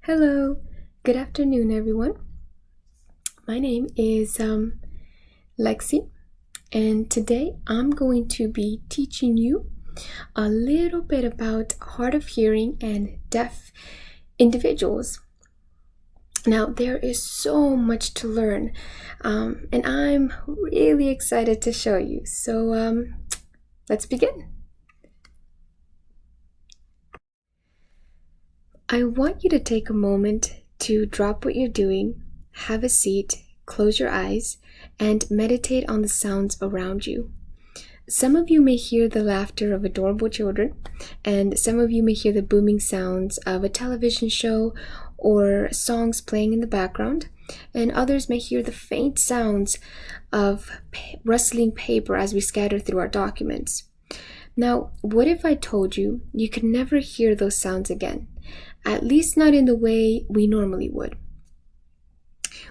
Hello, good afternoon, everyone. My name is Lexi, and today I'm going to be teaching you a little bit about hard of hearing and deaf individuals. Now, there is so much to learn, and I'm really excited to show you. So, let's begin. I want you to take a moment to drop what you're doing, have a seat, close your eyes, and meditate on the sounds around you. Some of you may hear the laughter of adorable children, and some of you may hear the booming sounds of a television show or songs playing in the background, and others may hear the faint sounds of rustling paper as we scatter through our documents. Now, what if I told you you could never hear those sounds again? At least not in the way we normally would.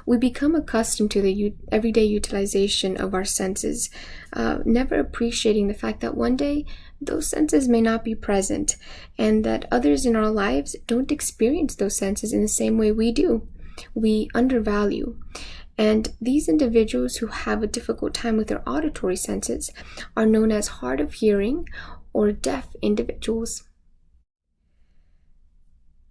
We become accustomed to the everyday utilization of our senses, never appreciating the fact that one day those senses may not be present, and that others in our lives don't experience those senses in the same way we do. We undervalue. And these individuals who have a difficult time with their auditory senses are known as hard of hearing or deaf individuals.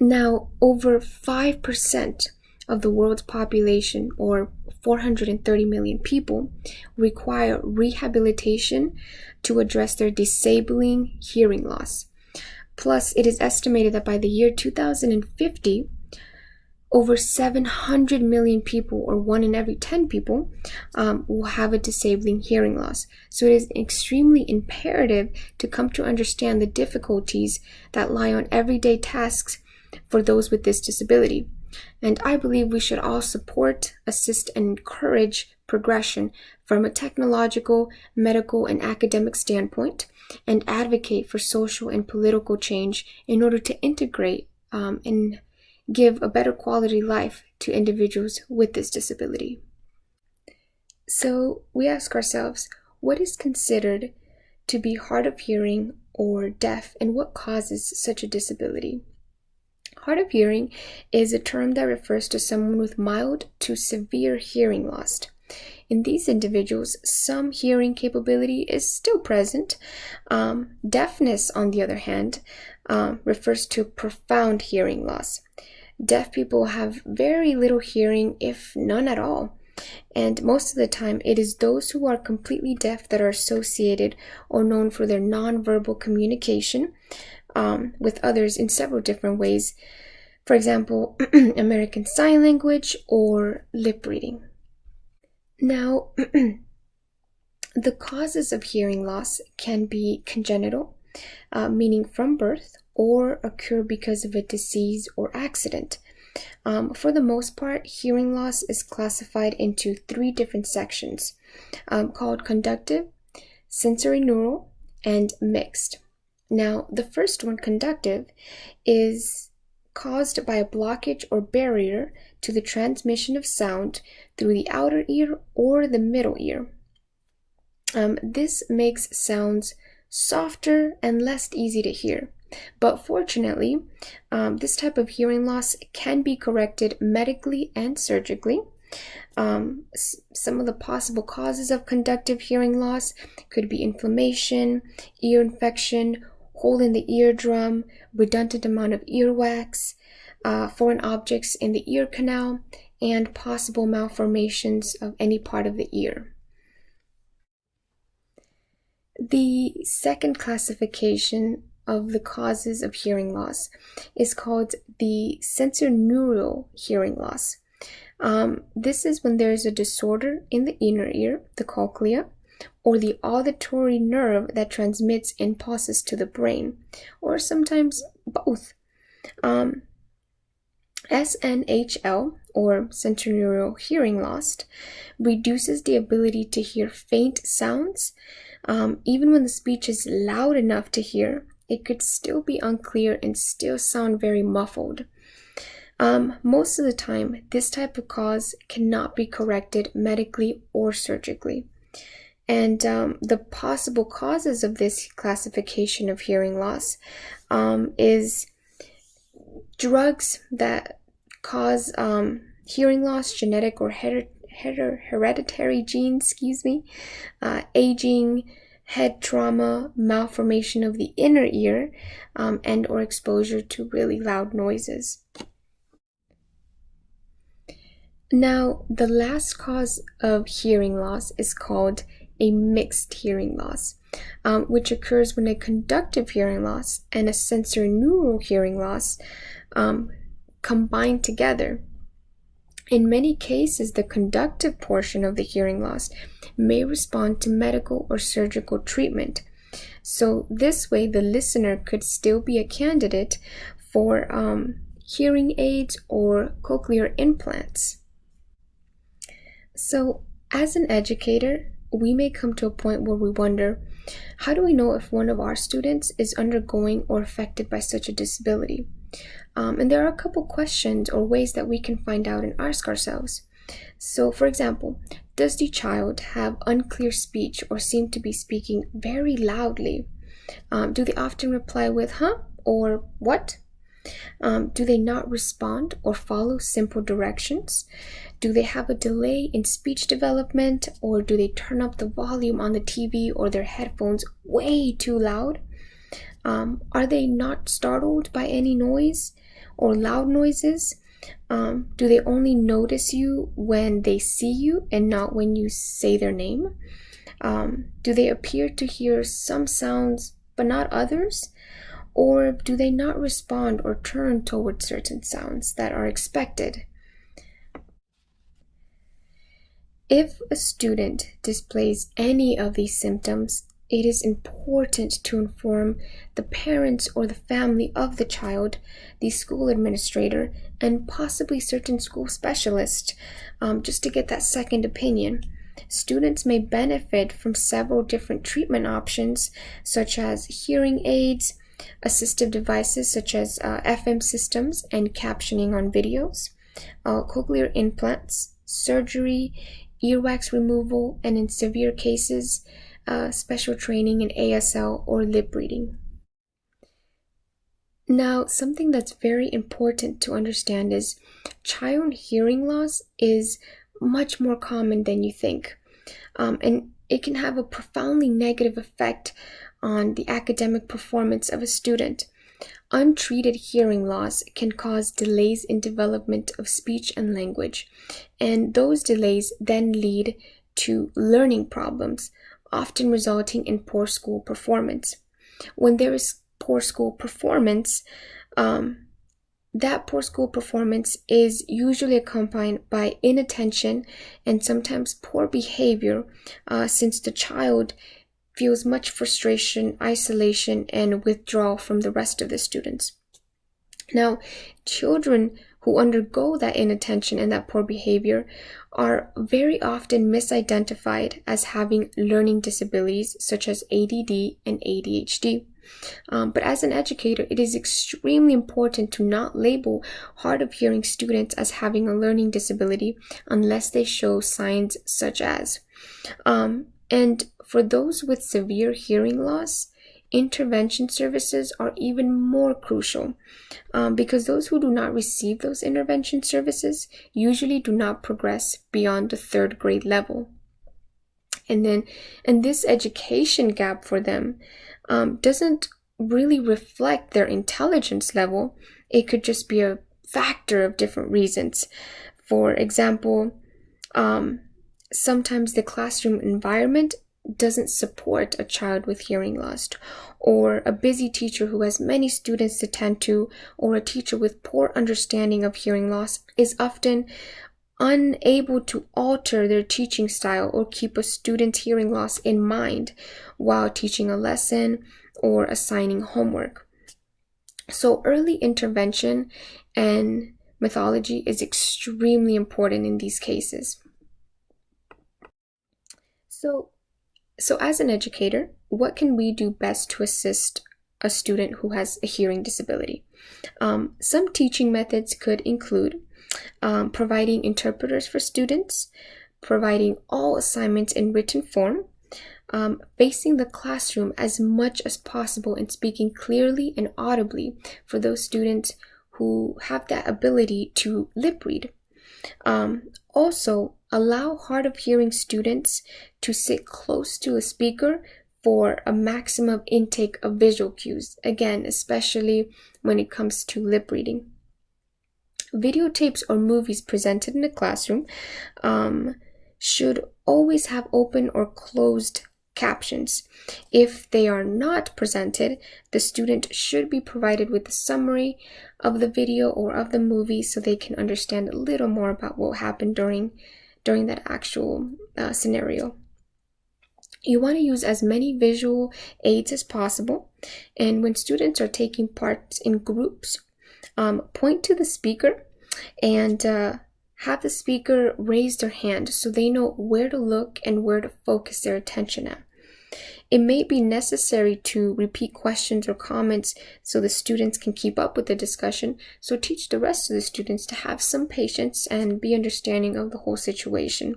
Now, over 5% of the world's population, or 430 million people, require rehabilitation to address their disabling hearing loss. Plus, it is estimated that by the year 2050, over 700 million people, or 1 in every 10 people, will have a disabling hearing loss. So it is extremely imperative to come to understand the difficulties that lie on everyday tasks for those with this disability. And I believe we should all support, assist, and encourage progression from a technological, medical, and academic standpoint, and advocate for social and political change in order to integrate and give a better quality life to individuals with this disability. So we ask ourselves, what is considered to be hard of hearing or deaf, and what causes such a disability? Hard of hearing is a term that refers to someone with mild to severe hearing loss. In these individuals, some hearing capability is still present. Deafness, on the other hand, refers to profound hearing loss. Deaf people have very little hearing, if none at all. And most of the time, it is those who are completely deaf that are associated or known for their nonverbal communication with others in several different ways. For example, American Sign Language or lip reading. Now, the causes of hearing loss can be congenital, meaning from birth, or occur because of a disease or accident. For the most part, hearing loss is classified into 3 different sections, called conductive, sensory neural, and mixed. Now, the first one, conductive, is caused by a blockage or barrier to the transmission of sound through the outer ear or the middle ear. This makes sounds softer and less easy to hear. But fortunately, this type of hearing loss can be corrected medically and surgically. Some of the possible causes of conductive hearing loss could be inflammation, ear infection, hole in the eardrum, redundant amount of earwax, foreign objects in the ear canal, and possible malformations of any part of the ear. The second classification of the causes of hearing loss is called the sensorineural hearing loss. This is when there is a disorder in the inner ear, the cochlea, or the auditory nerve that transmits impulses to the brain, or sometimes both. SNHL, or sensorineural hearing loss, reduces the ability to hear faint sounds. Even when the speech is loud enough to hear, it could still be unclear and still sound very muffled. Most of the time, this type of cause cannot be corrected medically or surgically. And the possible causes of this classification of hearing loss is drugs that cause hearing loss, genetic or hereditary genes, aging, head trauma, malformation of the inner ear, and or exposure to really loud noises. Now, the last cause of hearing loss is called a mixed hearing loss, which occurs when a conductive hearing loss and a sensorineural hearing loss combine together. In many cases, the conductive portion of the hearing loss may respond to medical or surgical treatment. So this way, the listener could still be a candidate for hearing aids or cochlear implants. So as an educator, we may come to a point where we wonder, how do we know if one of our students is undergoing or affected by such a disability? And there are a couple questions or ways that we can find out and ask ourselves. So, for example, does the child have unclear speech or seem to be speaking very loudly? Do they often reply with huh or what? Do they not respond or follow simple directions? Do they have a delay in speech development, or do they turn up the volume on the TV or their headphones way too loud? Are they not startled by any noise or loud noises? Do they only notice you when they see you and not when you say their name? Do they appear to hear some sounds but not others? Or do they not respond or turn toward certain sounds that are expected? If a student displays any of these symptoms, it is important to inform the parents or the family of the child, the school administrator, and possibly certain school specialists, just to get that second opinion. Students may benefit from several different treatment options, such as hearing aids, assistive devices such as FM systems and captioning on videos, cochlear implants, surgery, earwax removal, and in severe cases, special training in ASL or lip reading. Now, something that's very important to understand is child hearing loss is much more common than you think, and it can have a profoundly negative effect on the academic performance of a student. Untreated hearing loss can cause delays in development of speech and language, and those delays then lead to learning problems, often resulting in poor school performance. When there is poor school performance, that poor school performance is usually accompanied by inattention and sometimes poor behavior, since the child feels much frustration, isolation, and withdrawal from the rest of the students. Now, children who undergo that inattention and that poor behavior are very often misidentified as having learning disabilities such as ADD and ADHD. But as an educator, it is extremely important to not label hard of hearing students as having a learning disability unless they show signs such as. And for those with severe hearing loss, intervention services are even more crucial, because those who do not receive those intervention services usually do not progress beyond the 3rd grade level. And this education gap for them doesn't really reflect their intelligence level. It could just be a factor of different reasons. For example, sometimes the classroom environment doesn't support a child with hearing loss, or a busy teacher who has many students to tend to, or a teacher with poor understanding of hearing loss is often unable to alter their teaching style or keep a student's hearing loss in mind while teaching a lesson or assigning homework. So early intervention and methodology is extremely important in these cases. So as an educator, what can we do best to assist a student who has a hearing disability? Some teaching methods could include providing interpreters for students, providing all assignments in written form, facing the classroom as much as possible and speaking clearly and audibly for those students who have that ability to lip read. Also, allow hard of hearing students to sit close to a speaker for a maximum intake of visual cues, again, especially when it comes to lip reading. Videotapes or movies presented in a classroom should always have open or closed captions. If they are not presented, the student should be provided with a summary of the video or of the movie so they can understand a little more about what happened during that actual scenario. You want to use as many visual aids as possible, and when students are taking part in groups, point to the speaker and have the speaker raise their hand so they know where to look and where to focus their attention at. It may be necessary to repeat questions or comments so the students can keep up with the discussion, so teach the rest of the students to have some patience and be understanding of the whole situation.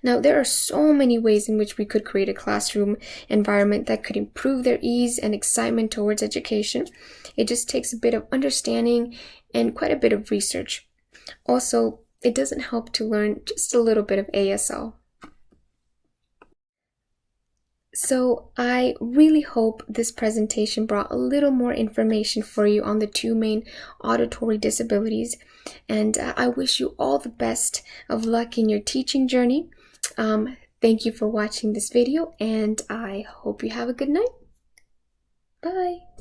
Now, there are so many ways in which we could create a classroom environment that could improve their ease and excitement towards education. It just takes a bit of understanding and quite a bit of research. Also, it doesn't help to learn just a little bit of ASL. So I really hope this presentation brought a little more information for you on the two main auditory disabilities, and I wish you all the best of luck in your teaching journey. Thank you for watching this video, and I hope you have a good night. Bye.